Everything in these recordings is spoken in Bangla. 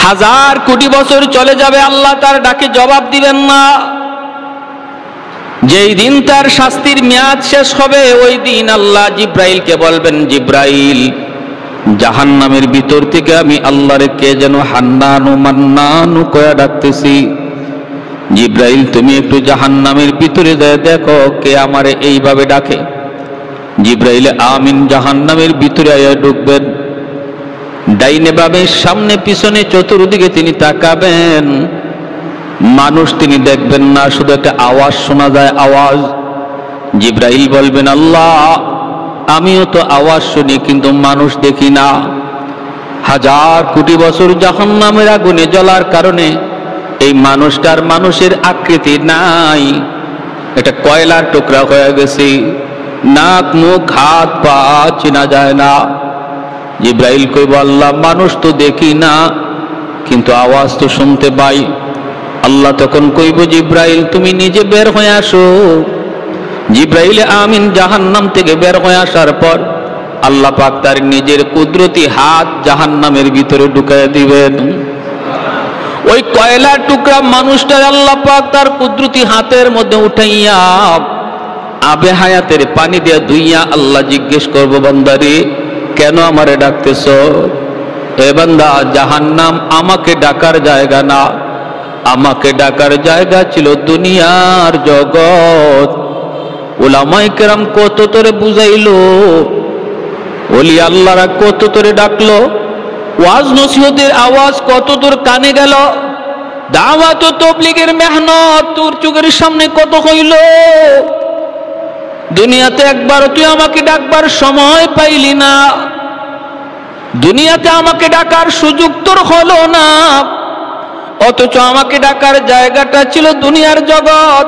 হাজার কোটি বছর চলে যাবে, আল্লাহ তার ডাকে জবাব দিবেন না। যেই দিন তার শাস্তির মেয়াদ শেষ হবে, ওই দিন আল্লাহ জিব্রাইলকে বলবেন, জিব্রাইল, জাহান্নামের ভিতর থেকে আমি আল্লাহরে কে যেন হান্নানু মান্নানু কয়া ডাকতেছি। জিব্রাইল, তুমি একটু জাহান্নামের ভিতরে যায় দেখো কে আমারে এইভাবে ডাকে। জিব্রাইল আমিন জাহান্নামের ভিতরে আয়া ঢুকবেন। ডাইনে বামে সামনে পিছনে চতুর্দিকে তিনি তাকাবেন, মানুষ তিনি দেখবেন না, শুধু একটা আওয়াজ শোনা যায়, আওয়াজ। জিব্রাইল বলবেন, আল্লাহ আমিও তো আওয়াজ শুনি কিন্তু মানুষ দেখি না। হাজার কোটি বছর জাহান্নামের আগুনে জ্বলার কারণে এই মানুষটার মানুষের আকৃতি নাই, এটা কয়লার টুকরা হয়ে গেছে, নাক মুখ হাত পা চেনা যায় না। জিব্রাইল কইব, আল্লাহ মানুষ তো দেখি না কিন্তু আওয়াজ তো শুনতে পাই। আল্লাহ তখন কইব, জিব্রাইল তুমি নিজে বের হয়ে আসো। জিব্রাইল আমিন জাহান্নাম থেকে বের হয়ে আসার পর আল্লাহ পাক তার নিজের কুদরতি হাত জাহান্নামের ভিতরে ঢুকায় দিবেন। ওই কয়লার টুকরা মানুষটার আল্লাহ পাক তার কুদরতি হাতের মধ্যে উঠাইয়া আবে হায়াতের পানি দিয়ে ধুইয়া আল্লাহ জিজ্ঞেস করবো, বান্দারে কেন আমারে ডাকতেছ? এ বান্দা, জাহান্নাম আমাকে ডাকার জায়গা না, আমাকে ডাকার জায়গা ছিল দুনিয়ার জগৎ। উলামায়ে কেরাম কত তোরে বুঝাইলো, ওলি আল্লাহরা কত তোরে ডাকলো, ওয়াজ নসিহতের আওয়াজ কত তোর কানে গেল, দাওয়াত ও তাবলীগের মেহনত তোর চোখের সামনে কত হইল। দুনিয়াতে একবার তুই আমাকে ডাকবার সময় পাইলি না, দুনিয়াতে আমাকে ডাকার সুযোগ তোর হলো না, অথচ আমাকে ডাকার জায়গাটা ছিল দুনিয়ার জগৎ।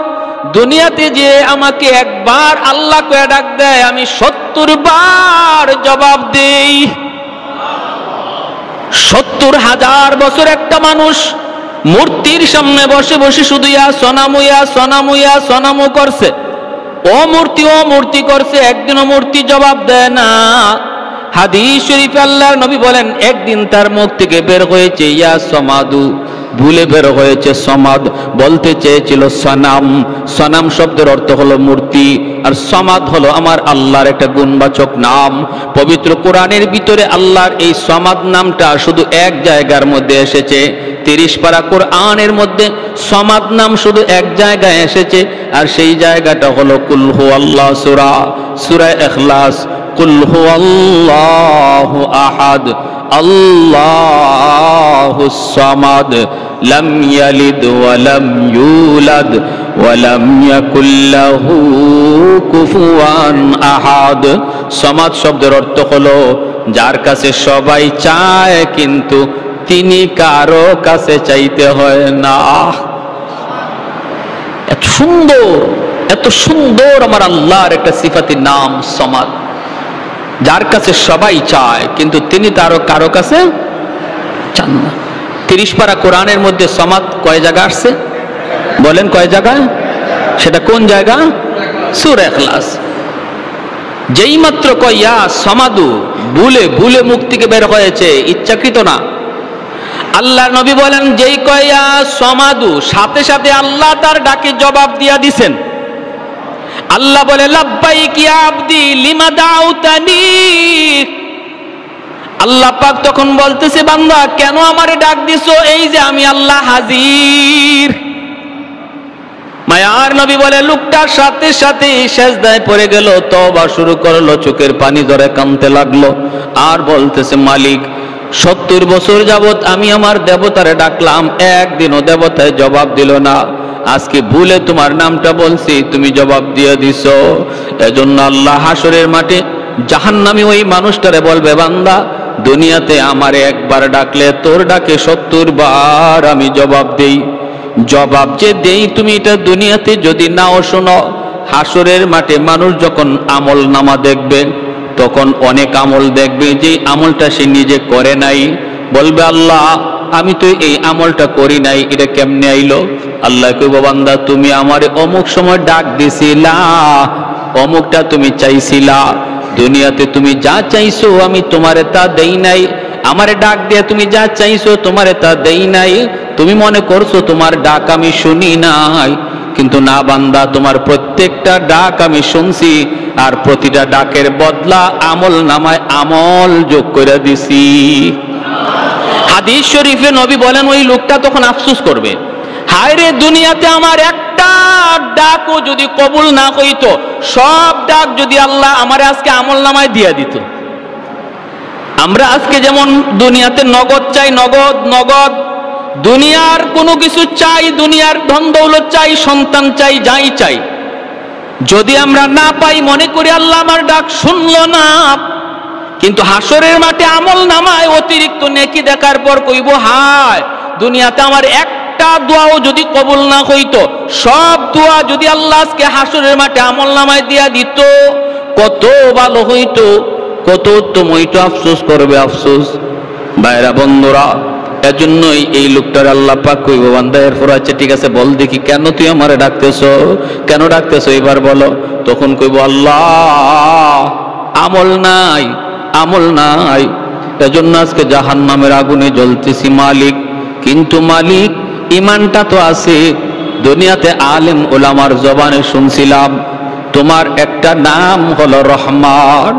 দুনিয়াতে যে আমাকে একবার আল্লাহ কয়ে ডাক দেয়, আমি 70 বার জবাব দেই। 70,000 বছর একটা মানুষ মূর্তির সামনে বসে বসে শুধু ইয়া সনামু ইয়া সনামু ইয়া সনামু করছে, ও মূর্তি করছে, একদিনও মূর্তি জবাব দেয় না। হাদিস শরীফে আল্লাহর নবী বলেন, একদিন তার মুখ থেকে বের হয়েছে ইয়া সমাদু, ভুলে বের হয়েছে সমাদ, বলতে চেয়েছিল সনাম। সনাম শব্দের অর্থ হলো মূর্তি, আর সমাদ হলো আমার আল্লাহর একটা গুণবাচক নাম। পবিত্র কোরআনের ভিতরে আল্লাহর এই সমাদ নামটা শুধু এক জায়গার মধ্যে এসেছে। 30 পারা কোরআনের মধ্যে সমাদ নাম শুধু এক জায়গায় এসেছে, আর সেই জায়গাটা হলো কুল হুয়াল্লাহ সূরা, সূরা ইখলাস। কুল হুয়াল্লাহু আহাদ আল্লাহুস সামাদ লাম ইয়ালিদ ওয়া লাম ইউলাদ ওয়া লাম ইয়াকুল লাহু কুফুয়ান আহাদ। সামাদ শব্দের অর্থ হলো যার কাছে সবাই চায় কিন্তু তিনি কারো কাছে চাইতে হয় না। এত সুন্দর আমার আল্লাহর একটা সিফাতি নাম সামাদ, যার কাছে সবাই চায় কিন্তু তিনি তারও কারো কাছে চান না। 30 পারা কোরআনের মধ্যে সামাদ কয় জায়গা আসছে বলেন? কয় জায়গা? সেটা কোন জায়গা? সূরা ইখলাস। যেই মাত্র কয় ইয়া সামাদু, ভুলে মুখ থেকে বের হয়েছে, ইচ্ছাকৃত না। আল্লাহ নবী বলেন, যেই কয় ইয়া সামাদু, সাথে সাথে আল্লাহ তার ডাকে জবাব দিয়া দিছেন। আল্লাহ বলে, লাব্বাইক ইয়া আবদি লিমা দাউতানি। আল্লাহ পাক তখন বলতেছে, বান্দা কেন আমারে ডাক দিছো? এই যে আমি আল্লাহ হাজির। মায়ার নবী বলে, লোকটার সাথে সাথে সেজদায় পড়ে গেল, তওবা শুরু করলো, চোখের পানি ধরে কাঁদতে লাগলো, আর বলতেছে, মালিক 70 বছর যাবত আমি আমার দেবতারে ডাকলাম, একদিনও দেবতায় জবাব দিল না। আজকে ভুলে তোমার নামটা বলছি, তুমি জবাব দিয়ে দিছো। এজন্য আল্লাহ হাসরের মাঠে জাহান্নামী ওই মানুষটারে বলবে, বান্দা দুনিয়াতে আমারে একবার ডাকলে তোর ডাকে 70 বার আমি জবাব দেই। জবাব যে দেই তুমি এটা দুনিয়াতে যদি নাও শোনো, হাসরের মাঠে মানুষ যখন আমল নামা দেখবে তখন অনেক আমল দেখবে যে আমলটা সে নিজে করে নাই। বলবে, আল্লাহ আমি তো এই আমলটা করি নাই, এটা কেমনে আইলো? আল্লাহ কইব, বান্দা তুমি আমারে অমুক সময় ডাক দিছিলা, অমুকটা তুমি চাইছিলা, দুনিয়াতে তুমি যা চাইছো আমি তোমারে তা দেই নাই, আমারে ডাক দিয়ে তুমি যা চাইছো তোমারে তা দেই নাই, তুমি মনে করছো তোমার ডাক আমি শুনি নাই, কিন্তু না বান্দা, তোমার প্রত্যেকটা ডাক আমি শুনছি, আর প্রতিটা ডাকের বদলা আমল নামায় আমল যোগ করে দিছি। হাদিস শরীফে নবী বলেন ওই লোকটা তখন আফসোস করবে, হায় রে দুনিয়াতে আমার একটা ডাকও যদি কবুল না হইতো, সব ডাক যদি আল্লাহ আমার আজকে আমল নামায় দিয়ে দিত। আমরা আজকে যেমন দুনিয়াতে নগদ চাই, নগদ নগদ, দুনিয়ার কোনো কিছু চাই, দুনিয়ার ধন দৌলত চাই, সন্তান চাই, যাই চাই, যদি আমরা না পাই মনে করি আল্লাহ আমার ডাক শুনলো না। কিন্তু হাসরের মাঠে আমল নামায় অতিরিক্ত নেকি দেখার পর কইব, হায় দুনিয়াতে আমার একটা দোয়াও যদি কবুল না হইতো, সব দোয়া যদি আল্লাহ আজকে হাসরের মাঠে আমল নামায় দিয়া দিত, কত ভালো হইতো, কত উত্তম হইতো। আফসোস করবে, আফসোস। ভাইরা বন্ধুরা, এজন্যই এই লোকটার আল্লাহ পাক কইব, বান্দা এরপর আচ্ছা ঠিক আছে বল দেখি কেন তুই আমারে ডাকতেছো, কেন ডাকতেছো এবার বলো। তখন কইব আল্লাহ আমল নাই, আমল নাই, এজন্য আজকে জাহান্নামের আগুনে জ্বলতেছি মালিক। কিন্তু মালিক ইমানটা তো আছে। দুনিয়াতে আলেম ওলামার জবানে শুনছিলাম তোমার একটা নাম হলো রহমান,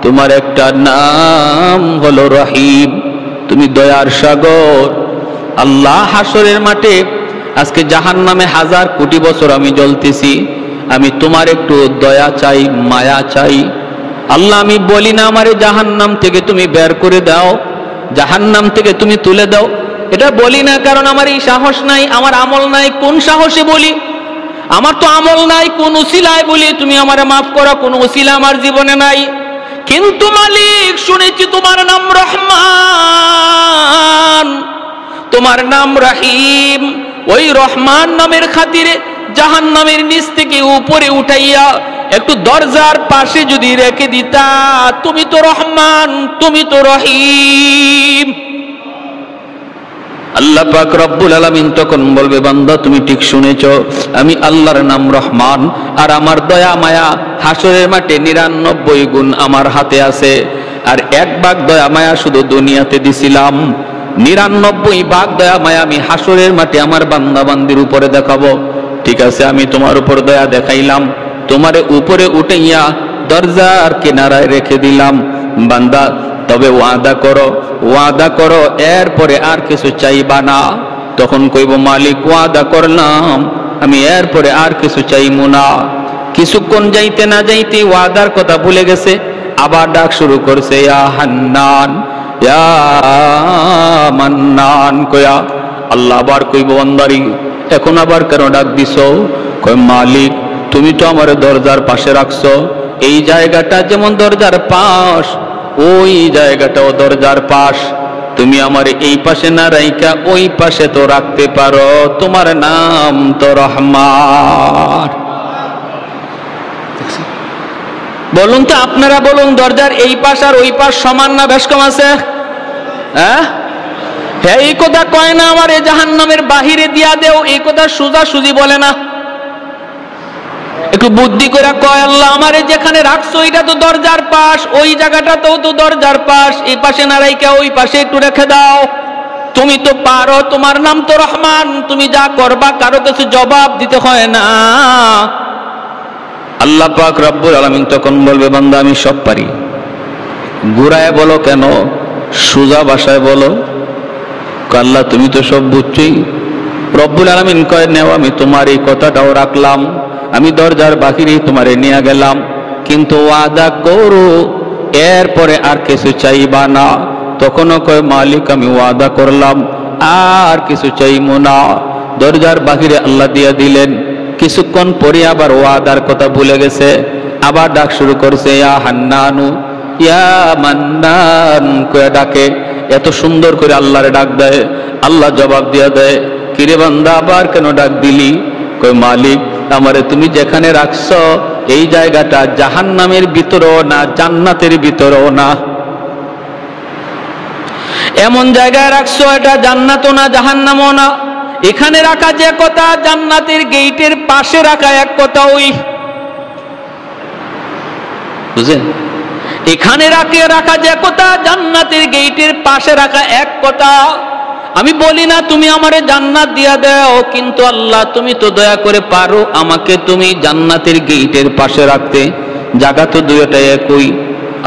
তোমার একটা নাম হলো রহিম, তুমি দয়ার সাগর। আল্লাহ হাসরের মাঠে আজকে জাহান্নামে হাজার কোটি বছর আমি জ্বলতেছি, আমি তোমার একটু দয়া চাই, মায়া চাই। আল্লাহ আমি বলি না আমারে জাহান্নাম থেকে তুমি বের করে দাও, জাহান্নাম থেকে তুমি তুলে দাও, এটা বলি না, কারণ আমার এই সাহস নাই, আমার আমল নাই। কোন সাহসে বলি? আমার তো আমল নাই, কোন উসিলায় বলি তুমি আমারে মাফ করো, কোন উসিলা আমার জীবনে নাই। কিন্তু মালিক শুনেছি তোমার নাম রহমান, তোমার নাম রহিম, ওই রহমান নামের খাতিরে জাহান্নামের নিচ থেকে উপরে উঠাইয়া একটু দরজার পাশে যদি রেখে দিতা, তুমি তো রহমান, তুমি তো রহিম। আল্লাহ পাক রব্বুল আলামিন তখন বলবে, বান্দা তুমি ঠিক শুনেছ, আমি আল্লাহর নাম রহমান, আর আমার দয়া মায়া হাসরের মাঠে 99 গুণ আমার হাতে আছে। আর 1 ভাগ দয়া মায়া শুধু দুনিয়াতে দিছিলাম, 99 ভাগ দয়া মায়া আমি হাসরের মাঠে আমার বান্দা বান্দির উপরে দেখাবো। ঠিক আছে, আমি তোমার উপর দয়া দেখাইলাম, তোমারে উপরে উঠাইয়া দরজার কিনারায় রেখে দিলাম। বান্দা তবে ওয়াদা করো, ওয়াদা করো এরপরে আর কিছু চাইবা না। তখন কইব মালিক ওয়াদা করলাম, আমি এরপরে আর কিছু চাইবো না। কিছুক্ষণ যাইতে না যাইতে ওয়াদার কথা ভুলে গেছে, আবার ডাক শুরু করছে, ইয়া হান্নান ইয়া মান্নান কয়া। আল্লাহ আবার কইব, বান্দারি এখন আবার কেন ডাক দিছো? কই মালিক তুমি তো আমার দরজার পাশে রাখছো, এই জায়গাটা যেমন দরজার পাশ, ওই জায়গাটাও দরজার পাশ, তুমি আমার এই পাশে না রাইকা ওই পাশে তো রাখতে পারো, তোমার নাম তো রহমান। বলুন তো আপনারা বলুন, দরজার এই পাশ আর ওই পাশ সমান না বেশ কম আছে? হ্যাঁ, এই কথা কয় না আমার এই জাহান্নামের বাহিরে দিয়া দেও, এই কথা সোজা সুজি বলে না, একটু বুদ্ধি করে কয় আল্লাহ আমারে যেখানে রাখছো এটা তো দরজার পাশ, ওই জায়গাটাতেও তো দরজার পাশ, এই পাশে না রাইকা ওই পাশে একটু রেখে দাও, তুমি তো পারো, তোমার নাম তো রহমান, তুমি যা করবা কারো কাছে জবাব দিতে হয় না। আল্লাহ পাক রব্বুল আলামিন তখন বলবে, বান্দা আমি সব পারি, ঘুরায় বলো কেন, সোজা ভাষায় বলো। আল্লাহ তুমি তো সব বুঝছই। রব্বুল আলামিন কয়, নেও আমি তোমার এই কথাটাও রাখলাম, আমি দরজার বাহিরে তোমারে নিয়ে গেলাম, কিন্তু ওয়াদা করো এরপরে আর কিছু চাইবা না। তখনও কয় মালিক আমি ওয়াদা করলাম আর কিছু চাইবো না। দরজার বাহিরে আল্লাহ দিয়ে দিলেন, কিছুক্ষণ পরে আবার ওয়াদার কথা ভুলে গেছে, আবার ডাক শুরু করছে, ইয়া হান্নানু ইয়া মান্নান কয়ে ডাকে। এত সুন্দর করে আল্লাহরে ডাক দেয়, আল্লাহ জবাব দিয়ে দেয়, কিরে বান্দা আবার কেন ডাক দিলি? কই মালিক আমারে তুমি যেখানে রাখছো এই জায়গাটা জাহান্নামের ভিতরেও না, জান্নাতের ভিতরেও না, এমন জায়গায় রাখছো এটা জান্নাতও না জাহান্নামও না। এখানে রাখা যে কথা, জান্নাতের গেটের পাশে রাখা এক কথা, ওই বুঝেন, এখানে রাখা যে কথা, জান্নাতের গেটের পাশে রাখা এক কথা। আমি বলি না তুমি আমারে জান্নাত দিয়া দাও, কিন্তু আল্লাহ তুমি তো দয়া করে পারো আমাকে তুমি জান্নাতের গেটের পাশে রাখতে। জায়গা তো দুইটা একই।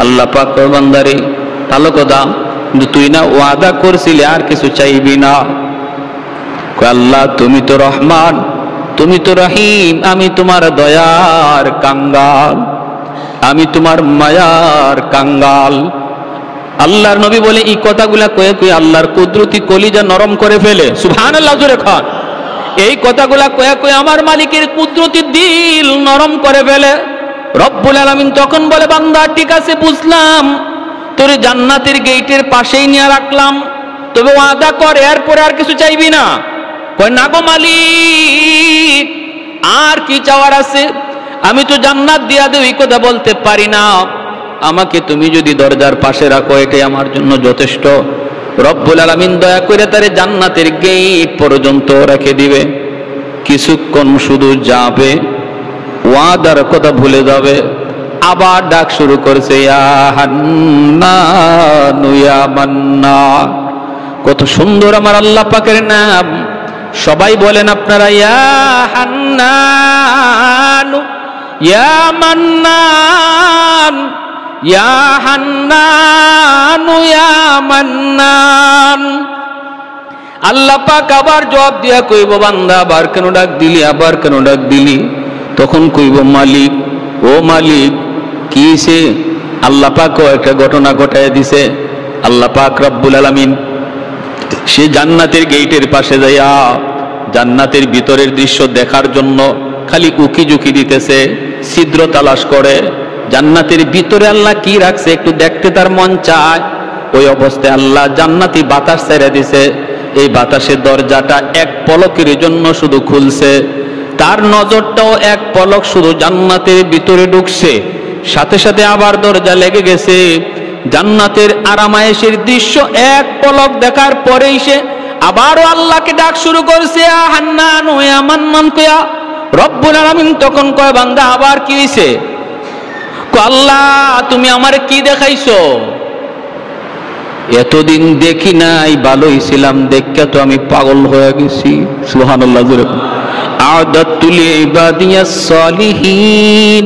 আল্লাহ পাক কয় বান্দারে ভালো কথা, কিন্তু তুই না ওয়াদা করছিলি আর কিছু চাইবি না। কয় আল্লাহ তুমি তো রহমান, তুমি তো রহিম, আমি তোমার দয়ার কাঙ্গাল, আমি তোমার মায়ার কাঙ্গাল। আল্লাহর নবী বলে এই কথাগুলা কয়ে কয়ে আল্লাহর কুদরতি কলিজা নরম করে ফেলে। সুবহানাল্লাহ জোরে খান। এই কথাগুলা কয়ে কয়ে আমার মালিকের কুদরতি দিল নরম করে ফেলে। রব্বুল আলামিন তখন বলে বান্দা ঠিক আছে বুঝলাম, তোর জান্নাতের গেটের পাশেই নিয়ে রাখলাম, তবে ওয়াদা কর এরপরে আর কিছু চাইবি না। কয় না গো মালিক, আর কি চাওয়ার আছে? আমি তো জান্নাত দিয়া দেব এই কথা বলতে পারি না, আমাকে তুমি যদি দরজার পাশে রাখো এটাই আমার জন্য যথেষ্ট। রব্বুল আলামিন দয়া করে তারে জান্নাতের গেট পর্যন্ত রেখে দিবে। কিছুক্ষণ শুধু যাবে, ওয়াদার কথা ভুলে যাবে, আবার ডাক শুরু করছে ইয়া হান্নান ইয়া মান্নান। কত সুন্দর আমার আল্লাহ পাকের নাম। সবাই বলেন আপনারা ইয়া হান্নান ইয়া মান্নান ইয়া হান্নান ইয়া মান্নান। আল্লাহ পাক আবার জবাব দিয়া কইব বান্দা আবার কেন ডাক দিলি, আবার কেন ডাক দিলি? তখন কইব মালিক, ও মালিক কি সে? আল্লাহ পাক একটা ঘটনা ঘটায় দিছে। আল্লাহ পাক রব্বুল আলামিন সে জান্নাতের গেটের পাশে যাইয়া জান্নাতের ভিতরের দৃশ্য দেখার জন্য খালি উকি ঝুঁকি দিতেছে, ছিদ্র তালাশ করে। জান্নাতের ভিতরে আল্লাহ কি রাখছে একটু দেখতে তার মন চায়। ওই অবস্থায় আল্লাহ জান্নাতি বাতাস ছেড়ে দিছে। এই বাতাসের দরজাটা এক পলকের জন্য শুধু খুলছে, তার নজরটাও এক পলক শুধু জান্নাতের ভিতরে ঢুকছে, সাথে সাথে আবার দরজা লেগে গেছে। জান্নাতের আরামায়েশের দৃশ্য এক পলক দেখার পরেই সে আবারও আল্লাহকে ডাক শুরু করছে ইয়া হান্নান ইয়া মান্নান কয়া। রব্বুল আলামিন তখন কয় বান্দা আবার কি হইছে? কয় আল্লাহ তুমি আমারে কি দেখাইছো? এতদিন দেখি নাই, ভালোই ছিলাম, দেখে তো আমি পাগল হয়ে গেছি। সুবহানাল্লাহ জোরে বলেন। আ'দাতু লিইবাদিয়াস সালিহিন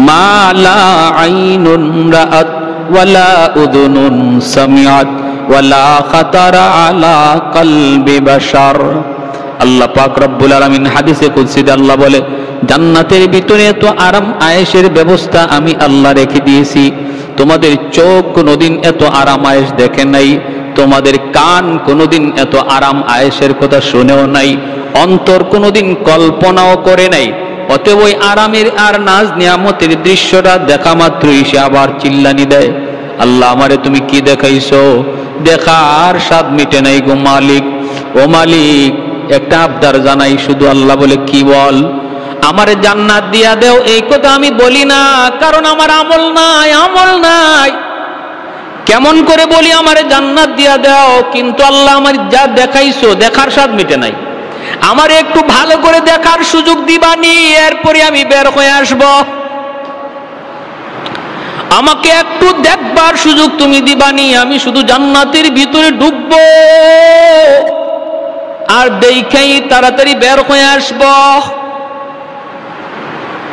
মা লা আইনুন রাআত ওয়ালা উযুনুন সামিআত ওয়ালা খাতারা আলা কলবি বাশার। আল্লাহ পাক রব্বুল আলামিন হাদিসে কুদসিতে আল্লাহ বলে জান্নাতের ভিতরে এত আরাম আয়েশের ব্যবস্থা আমি আল্লাহ রেখে দিয়েছি, তোমাদের চোখ কোনোদিন এত আরাম আয়েশ দেখে নাই, তোমাদের কান কোনোদিন এত আরাম আয়েশের কথা শুনেও নাই, অন্তর কোনোদিন কল্পনাও করে নাই। অতএব ওই আরামের আর নাজ নিয়ামতের দৃশ্যটা দেখা মাত্রই সে আবার চিল্লানি দেয়, আল্লাহ আমারে তুমি কি দেখাইছো? দেখার স্বাদ মিটে নাই গো মালিক। ও মালিক একটা আবদার জানাই। শুধু আল্লাহ বলে কি বল? আমারে জান্নাত দিয়া দেও এই কথা আমি বলি না, কারণ আমার আমল নাই, আমল নাই। কেমন করে বলি আমারে জান্নাত দিয়া দাও, কিন্তু আল্লাহ আমার যা দেখাইছো দেখার স্বাদ মিটে নাই, আমার একটু ভালো করে দেখার সুযোগ দিবানি, এরপরে আমি বের হয়ে আসব। আমাকে একটু দেখবার সুযোগ তুমি দিবানি, আমি শুধু জান্নাতের ভিতরে ঢুকবো আর দেখেই তাড়াতাড়ি বের হয়ে আসব।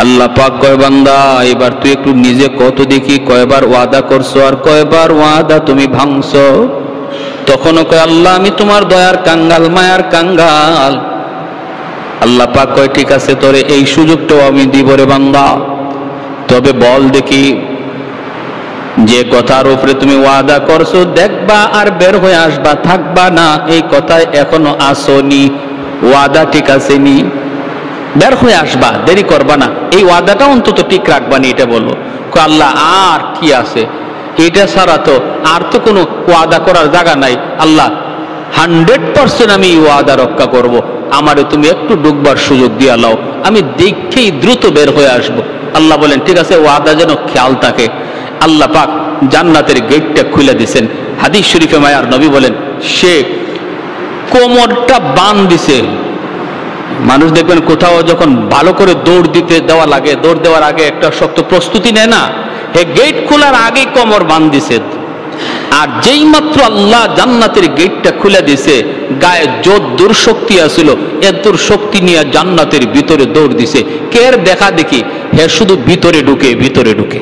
আল্লাহ পাক কয় বান্দা এবার তুই একটু নিজে কত দেখি কয়বার ওয়াদা করছো আর কয়বার ওয়াদা তুমি ভাঙছো? তখনও কয় আল্লাহ আমি তোমার দয়ার কাঙ্গাল, মায়ার কাঙ্গাল। আল্লাহ পাক কয় ঠিক আছে তোরে এই সুযোগটাও আমি দিব রে বান্দা, তবে বল দেখি যে কথার উপরে তুমি ওয়াদা করছো দেখবা আর বের হয়ে আসবা, থাকবা না, এই কথায় এখনো আসোনি, ওয়াদা ঠিক আছে নি? বের হয়ে আসবা, দেরি করবা না, এই ওয়াদাটা অন্তত ঠিক রাখবা নি, এটা বলো। আল্লাহ আর কি আছে, এটা ছাড়া তো আর তো কোনো ওয়াদা করার জায়গা নাই। আল্লাহ 100% আমি ওয়াদা রক্ষা করব, আমারে তুমি একটু ঢুকবার সুযোগ দিয়া লাও, আমি দেখেই দ্রুত বের হয়ে আসব। আল্লাহ বলেন ঠিক আছে, ওয়াদা যেন খেয়াল থাকে। আল্লাহ পাক জান্নাতের গেটটা খুলে দিয়েছেন। হাদিস শরীফে মায়ার নবী বলেন সে কোমরটা বান দিছে। মানুষ দেখবেন কোথাও যখন ভালো করে দৌড় দিতে দেওয়া লাগে, দৌড় দেওয়ার আগে একটা শক্ত প্রস্তুতি নেয় না, হে গেট খোলার আগেই কোমর বাঁধিছে, আর যেই মাত্র আল্লাহ জান্নাতের গেটটা খুলে দিছে, গায়ে যত দুর্শক্তি আছিল এত দুর্শক্তি নিয়ে জান্নাতের ভিতরে দৌড় দিছে। কের দেখা দেখি হে শুধু ভিতরে ঢুকে।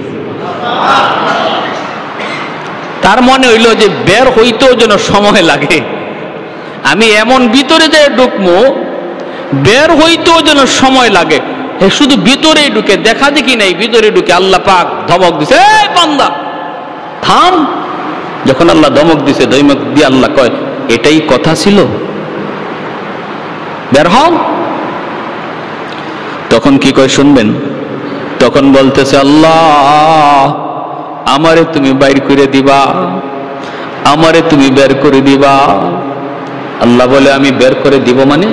তার মনে হইল যে বের হইতেও যেন সময় লাগে, আমি এমন ভিতরে যে ঢুকবো বের হইতেও যেন সময় লাগে, হে শুধু ভিতরেই ঢুকে, দেখা দেখি নাই, ভিতরে ঢুকে আল্লাহ পাক ধমক দিছে, এই বান্দা থাম। যখন আল্লাহ ধমক দিছে, ধমক দিয়ে আল্লাহ কয়, এটাই কথা ছিল, বের হও। তখন কি কয় শুনবেন? তখন বলতেছে, আল্লাহ আমারে তুমি বাইর করে দিবা, আমারে তুমি বের করে দিবা। আল্লাহ বলে, আমি বের করে দিব মানে?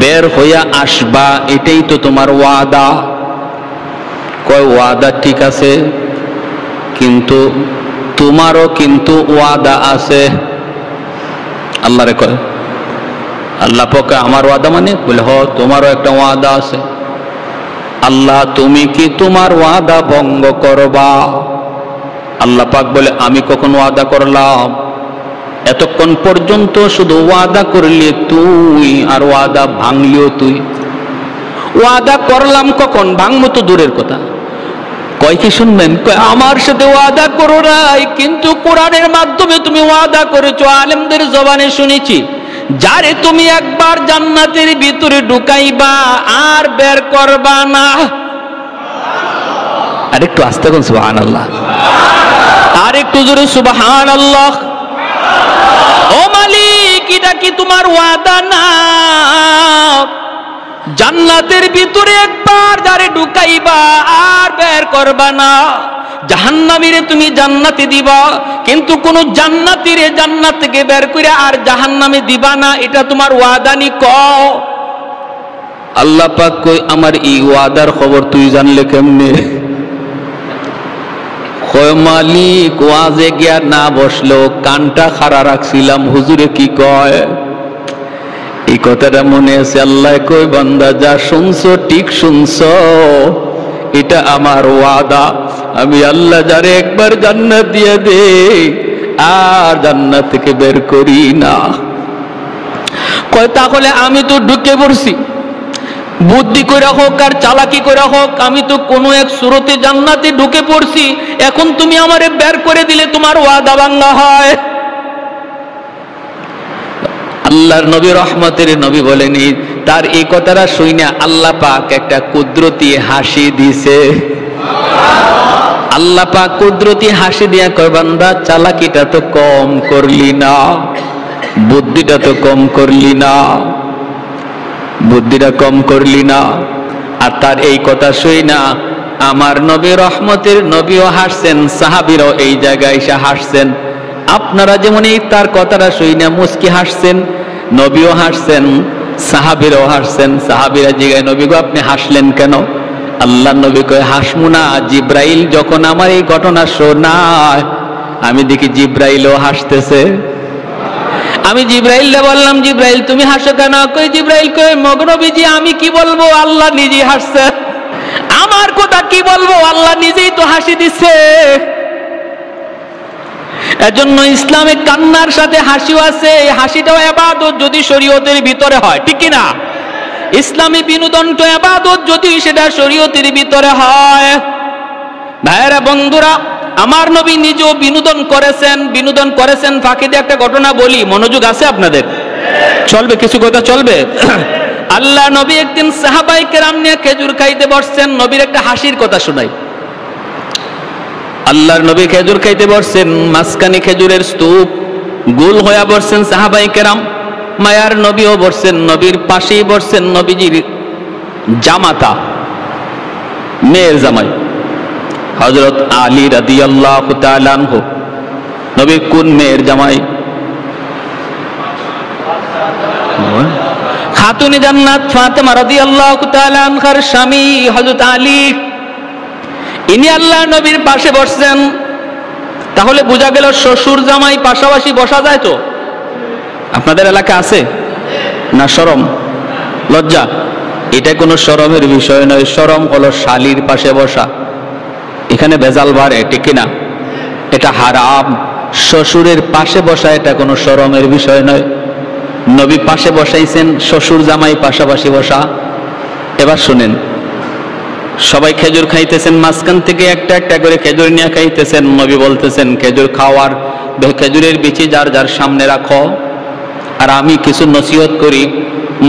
বের হইয়া আসবা, এটাই তো তোমার ওয়াদা। কয় ওয়াদা ঠিক আছে, কিন্তু তোমারও কিন্তু ওয়াদা আছে। আল্লাহরে কয়, আল্লাহ পাক আমার ওয়াদা মানে? বলে হ, তোমারও একটা ওয়াদা আছে। আল্লাহ তুমি কি তোমার ওয়াদা ভঙ্গ করবা? আল্লাহ পাক বলে, আমি কখন ওয়াদা করলাম? এতক্ষণ পর্যন্ত শুধু ওয়াদা করলি তুই, আর ওয়াদা ভাঙলিও তুই। ওয়াদা করলাম কখন, ভাঙবো তো দূরের কথা। কয় কি শুনবেন? কয় আমার সাথে ওয়াদা করো নাই, কিন্তু কোরআনের মাধ্যমে তুমি ওয়াদা করেছো, আলেমদের জবানে শুনেছি, যারে তুমি একবার জান্নাতের ভিতরে ঢুকাইবা আর বের করবা না। আরেকটু আস্তে কোন সুবহানাল্লাহ, আরেকটু জোরে সুবহানাল্লাহ। ও মালিক, এটা কি তোমার ওয়াদা না? জান্নাতের ভিতরে একবার যারে ঢুকাইবা আর বের করবা না। জাহান্নামীরে তুমি জান্নাতে দিবা, কিন্তু কোন জান্নাতীরে জান্নাত থেকে বের করে আর জাহান্নামে দিবা না, এটা তোমার ওয়াদা নি? কও। আল্লাহ পাক কই, আমার এই ওয়াদার খবর তুই জানলে কেমনে? কয় মালিক, ওয়াজে গিয়া না বসলো, কানটা খাড়া রাখছিলাম, হুজুরে কি কয় এই কথাটা মনে আছে। আল্লাহ কই, বান্দা যা শুনছো ঠিক শুনছো, এটা আমার ওয়াদা। আমি আল্লাহ যারে একবার জান্নাত দিয়ে দে আর জান্নাত থেকে বের করি না। কয় তাহলে আমি তো ঢুকে পড়ছি, বুদ্ধি করে হোক আর চালাকি করে হোক, আমি তো কোনো এক সুরতে জান্নাতে ঢুকে পড়ছি, এখন তুমি আমারে বের করে দিলে তোমার ওয়াদা ভাঙা হয়? আল্লাহর নবী, রহমতের নবী বলেনি, তার এই কথাটা শুইনা আল্লাহ পাক একটা কুদরতি হাসি দিছে। আল্লাহ পাক কুদরতি হাসি দিয়া কয়, বান্দা চালাকিটা তো কম করলি না, বুদ্ধিটা তো কম করলি না, বুদ্ধিটা কম করলি না। আর তার এই কথা শুইনা আমার নবী, রহমতের নবীও হাসছেন, সাহাবীরাও এই জায়গায় এসে হাসছেন। আপনারা যেমন এই তার কথাটা শুইনা মুস্কি হাসছেন, নবীও হাসছেন, সাহাবীরাও হাসছেন। সাহাবীরা জিজ্ঞাসা, নবী গো আপনি হাসলেন কেন? আল্লাহ নবী কয়, হাসমু না, জিব্রাইল যখন আমার এই ঘটনা শোনায়, আমি দেখি জিব্রাইলও হাসতেছে। আমি জিব্রাইলকে বললাম, জিব্রাইল তুমি হাসো কেন? কই জিব্রাইল কই, মগনবীজি আমি কি বলবো, আল্লাহ নিজেই হাসছে, আমার কথা কি বলবো, আল্লাহ নিজেই তো হাসি দিচ্ছে। এজন্য ইসলামে কান্নার সাথে হাসিও আছে, হাসিটাও ইবাদত যদি শরীয়তের ভিতরে হয়, ঠিক কি না? ইসলামী বিনোদনটা ইবাদত যদি সেটা শরীয়তের ভিতরে হয়। ভাইরা বন্ধুরা, আমার নবী নিজেও বিনোদন করেছেন। ফাঁকে দিয়ে একটা ঘটনা বলি, মনোযোগ আছে আপনাদের? চলবে, কিছু কথা চলবে। আল্লাহ নবী একদিন সাহাবায়ে কেরাম নিয়ে খেজুর খাইতে বসছেন। নবীর একটা হাসির কথা শোনাই। আল্লাহর নবী খেজুর খাইতে বসছেন, মাঝখানে খেজুরের স্তূপ, গোল হয়ে বসছেন সাহাবায়ে কেরাম। মায়ার নবীও বসছেন, নবীর পাশেই বসছেন নবীজির জামাতা, মেয়ের জামাই হযরত আলী রাদিয়াল্লাহু তাআলা আনহু। নবী কোন মেয়ের জামাই? খাতুনে জান্নাত ফাতেমা রাদিয়াল্লাহু তাআলা আনহার স্বামী হযরত আলী, ইনি আল্লাহ নবীর পাশে বসছেন। তাহলে বোঝা গেল শ্বশুর জামাই পাশাপাশি বসা যায় তো? আপনাদের এলাকা আছে না? শরম লজ্জা, এটা কোনো শরমের বিষয় নয়। শরম হলো শালীর পাশে বসা। এখানে ভেজাল বাড়ে, ঠিক না? এটা হারাম। শ্বশুরের পাশে বসা এটা কোনো শরমের বিষয় নয়। নবী পাশে বসাইছেন, শ্বশুর জামাই পাশাপাশি বসা। এবার শুনেন, সবাই খেজুর খাইতেছেন, মাঝখান থেকে একটা একটা করে খেজুর নিয়ে খাইতেছেন। নবী বলতেছেন খেজুর খাওয়ার খেজুরের বিচি যার যার সামনে রাখো। আর আমি কিছু নসিহত করি,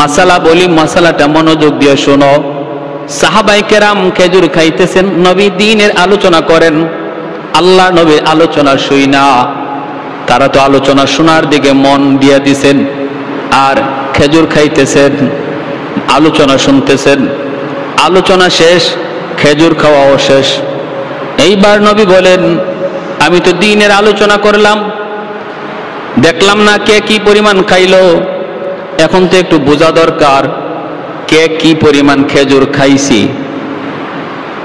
মাসালা বলি, মাসালাটা মনোযোগ দিয়ে শোনো। সাহাবায়ে কেরাম খেজুর খাইতেছেন, নবী দ্বীনের আলোচনা করেন। আল্লাহ নবীর আলোচনা শুই না, তারা তো আলোচনা শোনার দিকে মন দিয়ে দিছেন আর খেজুর খাইতেছেন, আলোচনা শুনতেছেন। আলোচনা শেষ, খেজুর খাওয়াও শেষ। এইবার নবী বলেন, আমি তো দ্বীনের আলোচনা করলাম, দেখলাম না কে কি পরিমাণ খাইলো। এখন তো একটু বোঝা দরকার কে কি পরিমাণ খেজুর খাইছি,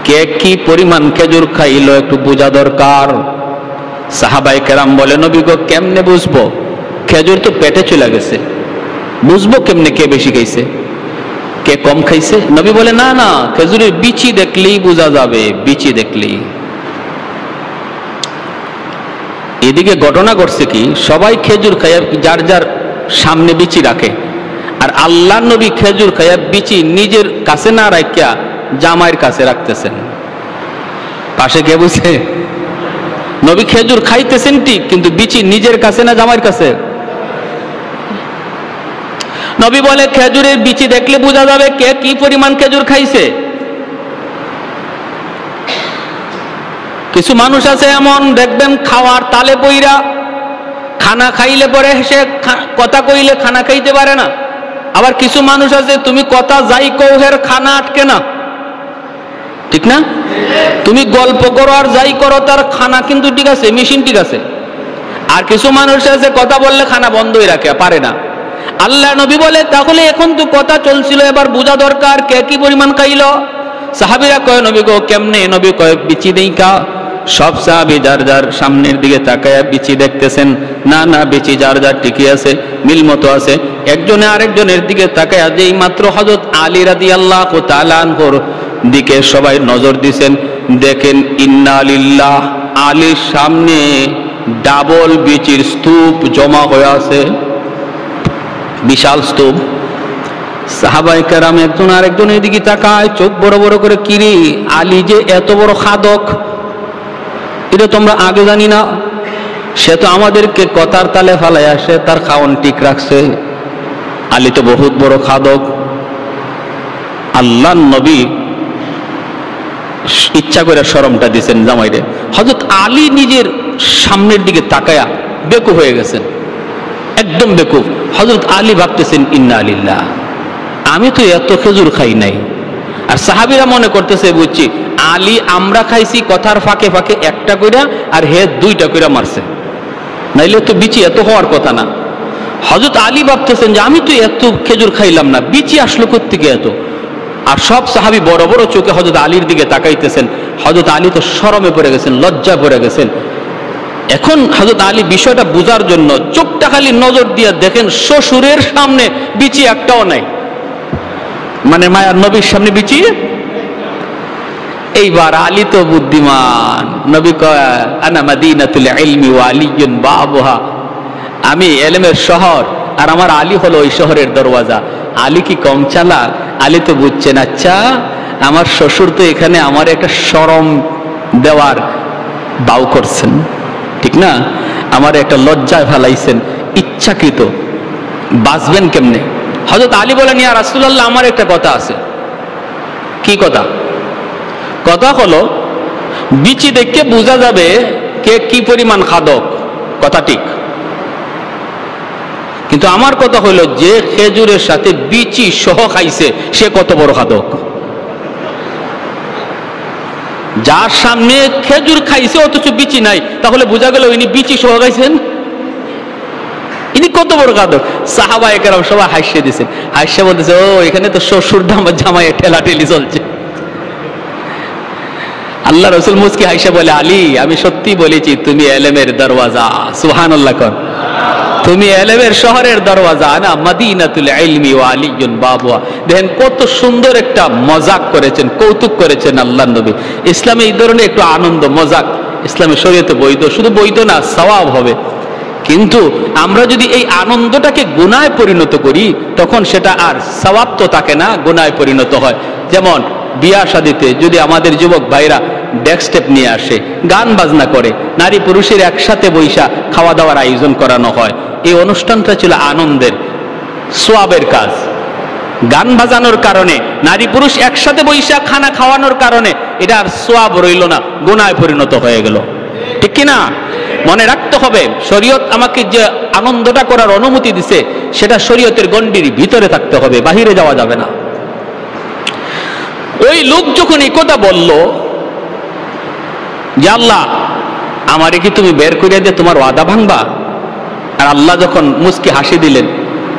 কে কি পরিমাণ খেজুর খাইলো একটু বোঝা দরকার। সাহাবায়ে কেরাম বলে, নবী গো কেমনে বুঝবো? খেজুর তো পেটে চলে গেছে, বুঝবো কেমনে কে বেশি খাইছে কে কম খাইছে? নবী বলে, না না, খেজুরের বিচি দেখলেই বোঝা যাবে, বিচি দেখলেই। এদিকে ঘটনা ঘটছে কি, সবাই খেজুর খাইয়া যার যার সামনে বিচি রাখে, আর আল্লাহ নবী খেজুর খাইয়া বিচি নিজের কাছে না রাখিয়া জামাইয়ের কাছে রাখতেছেন। পাশে কে বুঝে? নবী খেজুর খাইতেছেন ঠিক, কিন্তু বিচি নিজের কাছে না জামাইয়ের কাছে? নবী বলে, খেজুরের বিচি দেখলে বোঝা যাবে কে কি পরিমাণ খেজুর খাইছে। কিছু মানুষ আছে এমন, দেখবেন খাওয়ার তালে পইরা, খানা খাইলে পরে সে কথা কইলে খানা খাইতে পারে না। আবার কিছু মানুষ আছে তুমি কথা যাই কও হের খানা আটকে না, ঠিক না? তুমি গল্প করো আর যাই করো তার খানা কিন্তু ঠিক আছে, মেশিন ঠিক আছে। আর কিছু মানুষ আছে কথা বললে খানা বন্ধই রাখে, পারে না। আল্লাহ নবী বলে, তাহলে এখন তো কথা চলছিল, এবার বোঝা দরকার কে কি পরিমাণ খাইল। সাহাবীরা কয়, নবী গো কেমনে? নবী কয়, বিচি দেই কা। সব সাহাবী যার যার সামনের দিকে তাকায়া বিচি দেখতেছেন। না না, বিচি যার যার ঠিকই আছে, মিল মতো আছে। একজনে আরেকজনের দিকে তাকায়া, যেই মাত্র হযরত আলী রাদিয়াল্লাহু তাআলা আনহুর দিকে সবাই নজর দিছেন, দেখেন ইন্না লিল্লাহ, আলীর সামনে ডাবল বিচির স্তূপ জমা হয়ে আছে, বিশাল স্তূপ। সাহাবায়ে কেরাম একজন আরেকজনের দিকে তাকায়, চোখ বড় বড় করে, কিরে আলী যে এত বড় খাদক, এটা তোমরা আগে জানি না? সে তো আমাদেরকে কথার তালে ফালাই আসে, তার খাওয়ান ঠিক রাখছে। আলী তো বহুত বড় খাদক। আল্লাহ নবী ইচ্ছা করে শরমটা দিয়েছেন জামাইরে। হযরত আলী নিজের সামনের দিকে তাকায়া বেকুব হয়ে গেছেন, একদম বেকুব। হযরত আলী ভাবতেছেন, ইন্না লিল্লাহ, আমি তো এত খেজুর খাই নাই। আর সাহাবীরা মনে করতেছে, বুঝছি আলী আমরা খাইছি কথার ফাঁকে ফাঁকে একটা কইরা, আর হে দুইটা কইরা মারছে, নাইলে তো বিচি এত হওয়ার কথা না। হযরত আলী ভাবতেছেন যে আমি তো এত খেজুর খাইলাম না, বিচি আসলো কোত্থেকে এত? আর সব সাহাবী বড় বড় চোখে হযরত আলীর দিকে তাকাইতেছেন। হযরত আলী তো শরমে পড়ে গেছেন, লজ্জা পড়ে গেছেন। এখন হযরত আলী বিষয়টা বুঝার জন্য চোখটা খালি নজর দিয়ে দেখেন, শ্বশুরের সামনে বিচি একটাও নাই, মানে মায়ার নবীর সামনে বিচি। এইবার আলী তো বুদ্ধিমান, নবী কয়, আনা মাদিনাতুল ইলমি ওয়া আলিয়্যুন বাবুহা, আমি ইলমের শহর আর আমার আলী হলো ওই শহরের দরওয়াজা। আলী কি কম চালাক? আলী তো বুঝছেন, আচ্ছা আমার শ্বশুর তো এখানে আমার একটা শরম দেওয়ার বাউ করছেন, ঠিক না? আমার একটা লজ্জায় ফেলাইছেন, ইচ্ছাকৃত। বাঁচবেন কেমনে? হযরত আলী বলেন, ইয়া রাসূলুল্লাহ, আমার একটা কথা আছে। কি কথা? কথা হলো, বিচি দেখে বোঝা যাবে কে কি পরিমাণ খাদক, কথা ঠিক। কিন্তু আমার কথা হলো, যে খেজুরের সাথে বিচি সহ খাইছে সে কত বড় খাদক। যার সামনে খেজুর খাইছে অথচ বিচি নাই, তাহলে বোঝা গেল ইনি বিচি সহ খাইছেন, ইনি কত বড় খাদক। সাহাবায়ে কেরাম সবাই হাসিয়ে দিয়েছেন, হাসিয়ে বলতেছে, ও এখানে তো শ্বশুর জামাইয়ের ঠেলাঠেলি চলছে। আল্লাহ রাসূল মুস্কি হাসিয়ে বলে, আলী আমি সত্যি বলেছি তুমি ইলমের দরওয়াজা। সুবহানাল্লাহ কর। তুমি এলেমের শহরের দরওয়াজা, না মদিনাতুল ইলমি ওয়া আলিয়ুন বাবুয়া। দেখেন কত সুন্দর একটা মজাক করেছেন, কৌতুক করেছেন আল্লাহ নবী। ইসলামে এই ধরনের একটু আনন্দ মজাক ইসলামের শরীয়তে বৈধ, শুধু বৈধ না সওয়াব হবে। কিন্তু আমরা যদি এই আনন্দটাকে গুনায় পরিণত করি তখন সেটা আর সওয়াব তো থাকে না, গুনায় পরিণত হয়। যেমন বিয়া শাদিতে যদি আমাদের যুবক ভাইরা ডেস্ক স্টেপ নিয়ে আসে, গান বাজনা করে, নারী পুরুষের একসাথে বৈশা খাওয়া দাওয়ার আয়োজন করানো হয়, এই অনুষ্ঠানটা ছিল আনন্দের সওয়াবের কাজ। গান বাজানোর কারণে, নারী পুরুষ একসাথে বৈশা খানা খাওয়ানোর কারণে এটা আর সওয়াব রইল না, গুনায় পরিণত হয়ে গেল। ঠিক কিনা? মনে রাখতে হবে, শরীয়ত আমাকে যে আনন্দটা করার অনুমতি দিছে সেটা শরীয়তের গণ্ডির ভিতরে থাকতে হবে, বাহিরে যাওয়া যাবে না। ওই লোক যখন এই কথা বলল যে আল্লাহ আমারে কি তুমি বের করে দিয়ে তোমার ওয়াদা ভাঙবা? আর আল্লাহ যখন মুস্কি হাসি দিলেন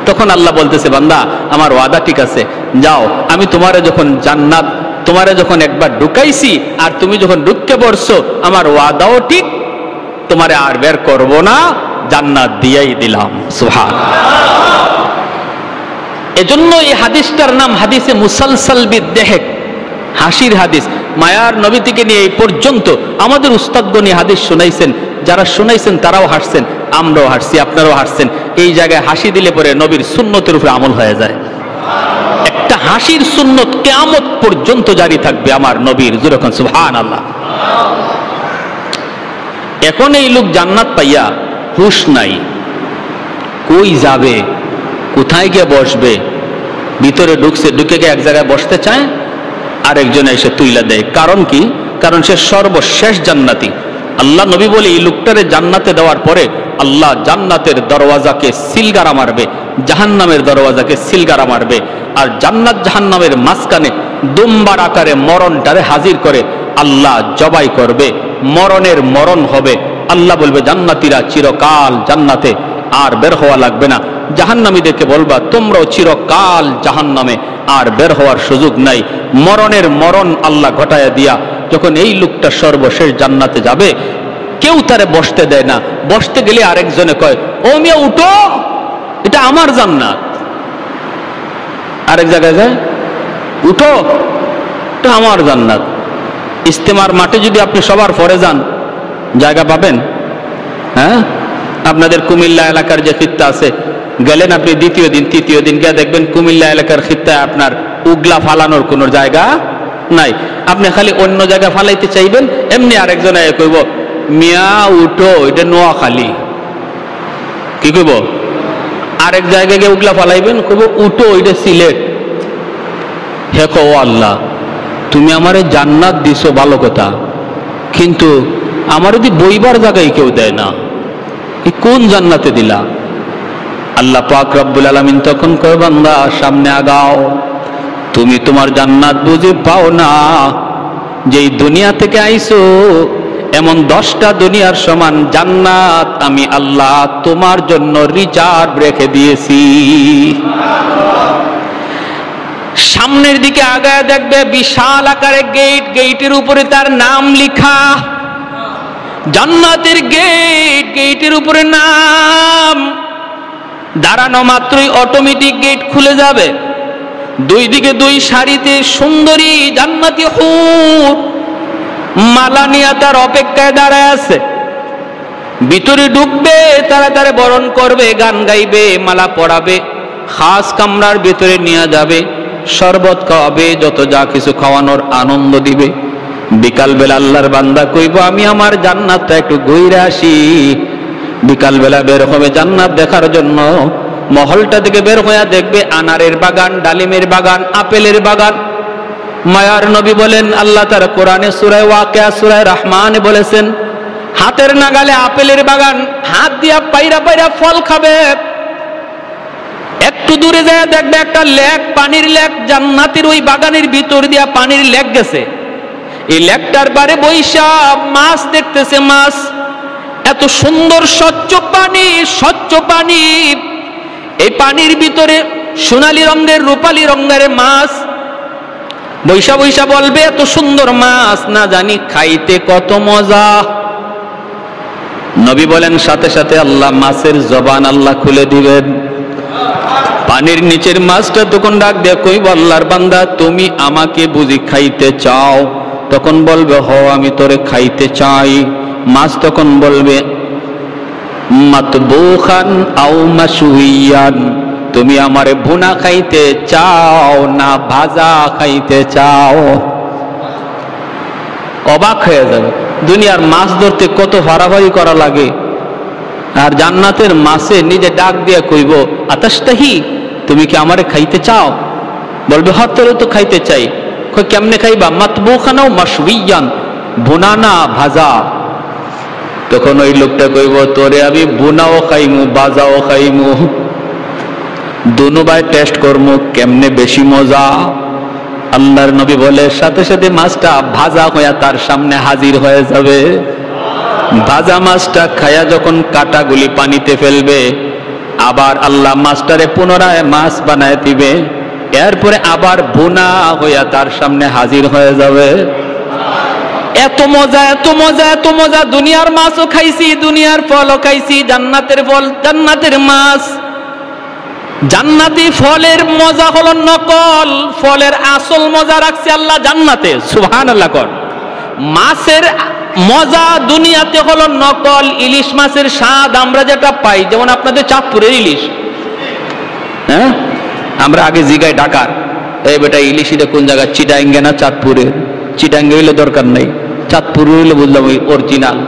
তখন আল্লাহ বলতেছে, বান্দা আমার ওয়াদা ঠিক আছে, যাও আমি তোমারে যখন জান্নাত, তোমারে যখন একবার ঢুকাইছি আর তুমি যখন ঢুকতে পড়ছো, আমার ওয়াদাও ঠিক, তোমারে আর বের করব না, জান্নাত দিয়েই দিলাম। সুবহানাল্লাহ। এজন্য এই হাদিসটার নাম হাদিসে মুসালসাল বিদ্দেহেক, হাসির হাদিস। মায়ার নবী থেকে নিয়ে এই পর্যন্ত আমাদের উস্তাদগণ এই হাদিস শুনাইছেন, যারা শুনাইছেন তারাও হাসছেন, আমরাও হাসছি, আপনারাও হাসছেন। এই জায়গায় হাসি দিলে পরে নবীর সুন্নতের উপরে আমল হয়ে যায়। একটা হাসির সুন্নত কিয়ামত পর্যন্ত জারি থাকবে আমার নবীর। যখন সুবহানাল্লাহ। এখন এই লোক জান্নাত পাইয়া হুশ নাই, কই যাবে, কোথায় গিয়ে বসবে? ভিতরে ঢুকছে, ঢুকে গিয়ে এক জায়গায় বসতে চায়, আরেকজন এসে তুইলা দেয়। কারণ কি? কারণ সে সর্বশেষ জান্নাতি। আল্লাহ নবী বলে এই লোকটারে জান্নাতে দেওয়ার পরে আল্লাহ জান্নাতের দরওয়াজাকে সিলগারা মারবে, জাহান্নামের দরওয়াজাকে সিলগারা মারবে, আর জান্নাত জাহান্নামের মাঝখানে দুম্বার আকারে মরণটারে হাজির করে আল্লাহ জবাই করবে, মরণের মরণ হবে। আল্লাহ বলবে জান্নাতীরা চিরকাল জান্নাতে, আর বের হওয়া লাগবে না। জাহান্নামীদেরকে বলবা তোমরাও চিরকাল জাহান্নামে, আর বের হওয়ার সুযোগ নাই। মরণের মরণ আল্লাহ ঘটায়া দিয়া যখন এই লোকটা সর্বশেষ জান্নাতে যাবে, কেউ তারে বসতে দেয় না। বসতে গেলে আরেকজনে কয়, ও মিয়া উঠো, এটা আমার জান্নাত। আরেক জায়গায় যায়, উঠো, এটা আমার জান্নাত। ইস্তেমার মাঠে যদি আপনি সবার পরে যান, জায়গা পাবেন? হ্যাঁ, আপনাদের কুমিল্লা এলাকার যে খিত্তা আছে, গেলেন আপনি দ্বিতীয় দিন তৃতীয় দিন গিয়ে দেখবেন কুমিল্লা এলাকার খিত্তায় আপনার উগলা ফালানোর কোনো জায়গা নাই। আপনি খালি অন্য জায়গা ফালাইতে চাইবেন, এমনি আরেকজন কইব, মিয়া উঠো, এটা নোয়াখালী। কি কইব? আরেক জায়গায় গিয়ে উগলা ফালাইবেন, কইব উঠো, এটা সিলেট। হে কো আল্লাহ, তুমি আমারে জান্নাত দিছো ভালো কথা, কিন্তু আমার যদি বইবার জায়গায় কেউ দেয় না, কোন জান্নাতে দিলা? আল্লাহ পাক রব্বুল আলামিন তখন কয়, বান্দা সামনে আগাও, তুমি তোমার জান্নাত বুঝে পাও না। যেই দুনিয়া থেকে আইছো এমন 10টা দুনিয়ার সমান জান্নাত আমি আল্লাহ তোমার জন্য রিজার্ভ রেখে দিয়েছি। সামনের দিকে আগায় দেখবে বিশাল আকারে গেট, গেটের উপরে তার নাম লেখা, জান্নাতের গেট, গেটের উপরে নাম। দাঁড়ানো মাত্রই অটোমেটিক গেট খুলে যাবে। দুই দিকে দুই সারিতে সুন্দরী জান্নাতি হুর মালা নিয়ে তার অপেক্ষায় দাঁড়ায় আছে। ভিতরে ঢুকবে, তারা তারে বরণ করবে, গান গাইবে, মালা পরাবে, খাস কামরার ভিতরে নিয়ে যাবে, শরবত খাওয়াবে, যত যা কিছু খাওয়ানোর আনন্দ দিবে। বিকালবেলা আল্লাহর বান্দা কইব, আমি আমার জান্নাতটা একটু ঘুরে আসি। বিকালবেলা বের হবে জান্নাত দেখার জন্য। মহলটা থেকে বের হয়ে দেখবে আনারের বাগান, ডালিমের বাগান, আপেলের বাগান। মায়ার নবী বলেন, আল্লাহ তার কোরআনে সূরা ওয়াকিয়া সূরা রহমানে বলেছেন, হাতের নাগালে আপেলের বাগান, হাত দিয়া পাইরা পাইরা ফল খাবে। একটু দূরে যায় দেখবে একটা লেক, পানির লেক, জান্নাতের ওই বাগানের ভিতর দিয়া পানির লেক গেছে। এই লেকটার বারে বৈশা মাছ দেখতেছে, মাছ এত সুন্দর স্বচ্ছ পানি, স্বচ্ছ পানি। এই পানির ভিতরে সোনালী রঙের, রূপালী রঙের মাছ। বৈশা বৈশা বলবে, এত সুন্দর মাছ, না জানি খাইতে কত মজা। নবী বলেন সাথে সাথে আল্লাহ মাছের জবান আল্লাহ খুলে দিবেন। পানির নিচের মাছটা তখন ডাক দিয়ে কইব, আল্লাহর বান্দা তুমি আমাকে বুঝি খাইতে চাও? তখন বলবে, হ আমি তোরে খাইতে চাই। মাছ তখন বলবে, মাতবুখান আও মাশউইয়ান, তুমি আমারে ভুনা খাইতে চাও না ভাজা খাইতে চাও? অবাক হয়ে যাবে। দুনিয়ার মাছ ধরতে কত ভাড়াভাড়ি করা লাগে, আর জান্নাতের মাছে নিজে ডাক দিয়ে কইব, আতাশতাহি, তুমি কি আমারে খাইতে চাও? বলবে, হ্যাঁ তোরে তো খাইতে চাই। কই কেমনে খাইবা? মাতবুখান আও মাশউইয়ান, ভুনা না ভাজা। তখন ওই লোকটা কইব, তোরে আমি বুনাও খাইমু বাজাও খাইমু, দুনুবাই টেস্ট করমু কেমনে বেশি মজা। আল্লাহর নবী বলে সাথে সাথে মাছটা ভাজা হইয়া তার সামনে হাজির হয়ে যাবে। ভাজা মাছটা খায়া যখন কাঁটাগুলি পানিতে ফেলবে, আবার আল্লাহ মাছটারে পুনরায় মাছ বানায় দিবে, এরপরে আবার বুনা হইয়া তার সামনে হাজির হয়ে যাবে। এত মজা, এত মজা, এত মজা। দুনিয়ার মাছও খাইছি, দুনিয়ার ফলও খাইছি, জান্নাতের ফল, জান্নাতের মাছ। জান্নাতি ফলের মজা হলো নকল, ফলের আসল মজা রাখছে আল্লাহ জান্নাতে। সুবহানাল্লাহ কর। মাছের মজা দুনিয়াতে হলো নকল। ইলিশ মাছের স্বাদ আমরা যেটা পাই, যেমন আপনাদের চাঁদপুরের ইলিশ, হ্যাঁ আমরা আগে জিগাই ঢাকার, এই বেটা ইলিশ এটা কোন জায়গা, চিটাঙ্গে না চাঁদপুরে? চিটাঙ্গে হইলে দরকার নাই, চাঁদপুর হইলে বুঝলাম ওই অরিজিনাল।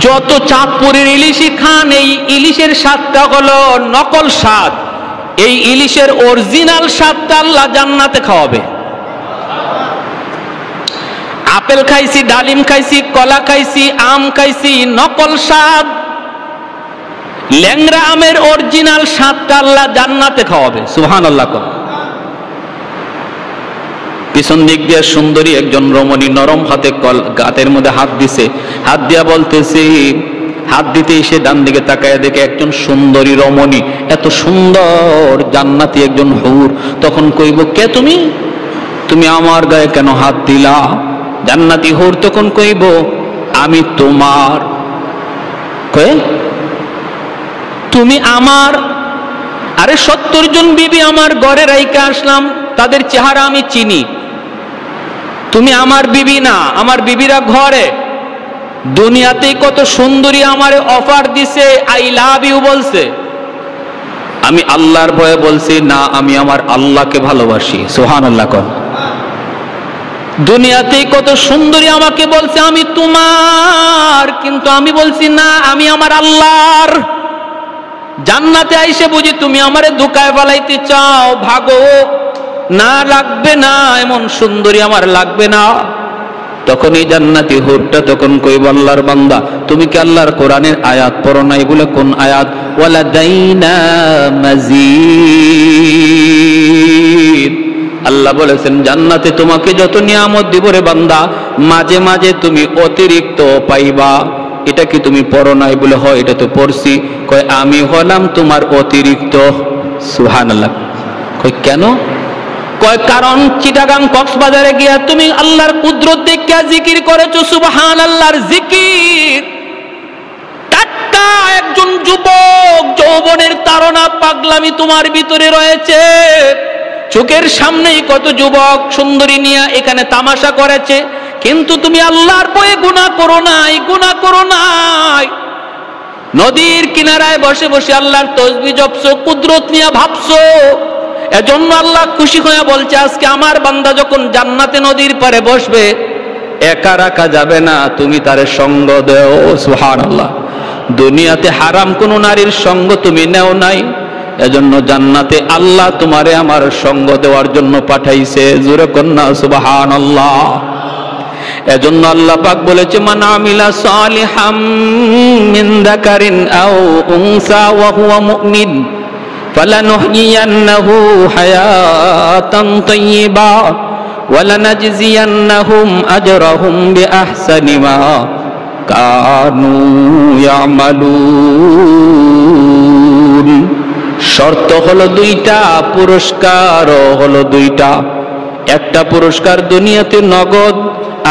যত চাঁদপুরের ইলিশই খান, এই ইলিশের স্বাদটা হলো নকল স্বাদ। এই ইলিশের অরিজিনাল স্বাদটা আল্লাহ জান্নাতে খাওয়াবে। আপেল খাইছি, ডালিম খাইছি, কলা খাইছি, আম খাইছি, নকল স্বাদ। ল্যাংড়া আমের অরিজিনাল স্বাদটা আল্লাহ জান্নাতে খাওয়াবে। সুবহানাল্লাহ। পিছন দিক দিয়ে সুন্দরী একজন রমণী নরম হাতে গাতের মধ্যে হাত দিছে, হাত দিয়া বলতেছে, হাত দিতেই সে ডান দিকে তাকায় দেখে একজন সুন্দরী রমণী, এত সুন্দর জান্নাতি একজন হুর। তখন কইব, কে তুমি? তুমি আমার গায়ে কেন হাত দিলা? জান্নাতি হুর তখন কইব, আমি তোমার। কয়ে তুমি আমার? আরে 70 জন বিবি আমার ঘরে রাইখা আসলাম, তাদের চেহারা আমি চিনি। তুমি আমার বিবি না, আমার বিবিরা ঘরে। দুনিয়াতে কত সুন্দরী আমারে অফার দিছে, আই লাভ ইউ বলছে। আমি আল্লাহর ভয়ে বলছি না, আমি আমার আল্লাহকে ভালোবাসি। সুবহানাল্লাহ কর। দুনিয়াতে কত সুন্দরী আমাকে বলছে আমি তোমার, কিন্তু আমি বলছি না, আমি আমার আল্লাহর। জান্নাতে আইসে বুঝি তুমি আমারে ধোঁকায় ফেলাইতে চাও, ভাগো না, লাগবে না, এমন সুন্দরী আমার লাগবে না। তখন এই জান্নাতি হুরটা তখন কইব, আল্লাহর বান্দা তুমি কি আল্লাহর কোরআনের আয়াত পড়ো না? এগুলো কোন আয়াত? ওয়ালাদাইনা মাজিদ। আল্লাহ বলেছেন জান্নাতে তোমাকে যত নিয়ামত দিব রে বান্দা, মাঝে মাঝে তুমি অতিরিক্ত পাইবা। এটা কি তুমি পড়ো নাই? বলে হয়, এটা তো পড়ছি। কয় আমি হলাম তোমার অতিরিক্ত। সুবহানাল্লাহ। কয় কেন? কয় কারণ চিটাগাং কক্সবাজারে গিয়া তুমি আল্লাহর কুদরত দেখে জিকির করেছো, সুবহানাল্লাহর জিকির। টাটকা একজন যুবক, যৌবনের তাড়না পাগলামি তোমার ভিতরে রয়েছে। চোখের সামনেই কত যুবক সুন্দরী নিয়ে এখানে তামাশা করেছে, কিন্তু তুমি আল্লাহর ভয়ে গুনাহ করো নাই, গুনাহ করো নাই। নদীর কিনারায় বসে বসে আল্লাহর তসবিহ জপছো, কুদরত নিয়ে ভাবছো। এজন্য আল্লাহ খুশি হয়ে বলছে, আজকে আমার বান্দা যখন জান্নাতে নদীর পারে বসবে, একা রাখা যাবে না, তুমি তারে সঙ্গ দেও। সুবহানাল্লাহ। দুনিয়াতে হারাম কোন নারীর সঙ্গ তুমি নেও নাই, এজন্য জান্নাতে আল্লাহ তোমারে আমার সঙ্গ দেওয়ার জন্য পাঠাইছে। জোরে কন্যা সুবহানাল্লাহ। এজন্য আল্লাহ পাক বলেছে, মান আমিলা সালিহাম মিন যাকারিন আও উনসা ওয়া হুয়া মুমিন ফালানুহয়িয়ান্নাহু হায়াতান তাইয়্যিবা ওয়া লানাজজিয়ান্নাহুম আজরাহুম বিআহসানি মা কানু ইয়ামালুন। শর্ত হলো দুইটা, পুরস্কারও হলো দুইটা। একটা পুরস্কার দুনিয়াতে নগদ,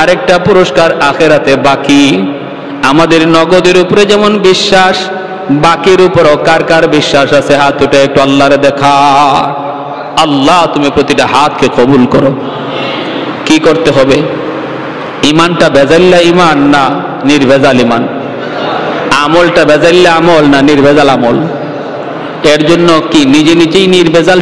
আরেকটা পুরস্কার আখেরাতে বাকি। আমাদের নগদের উপরে যেমন বিশ্বাস, বাকির উপরও কার কার বিশ্বাস আছে? হাত উঠে একটু আল্লাহরে দেখা। আল্লাহ তুমি প্রতিটা হাতকে কবুল করো। কি করতে হবে? ইমানটা বেজাল্লা ইমান না নির্ভেজাল ইমান? আমলটা বেজাল্লা আমল না নির্ভেজাল আমল? এর জন্য কি নিজে নিজেই নির্ভেজাল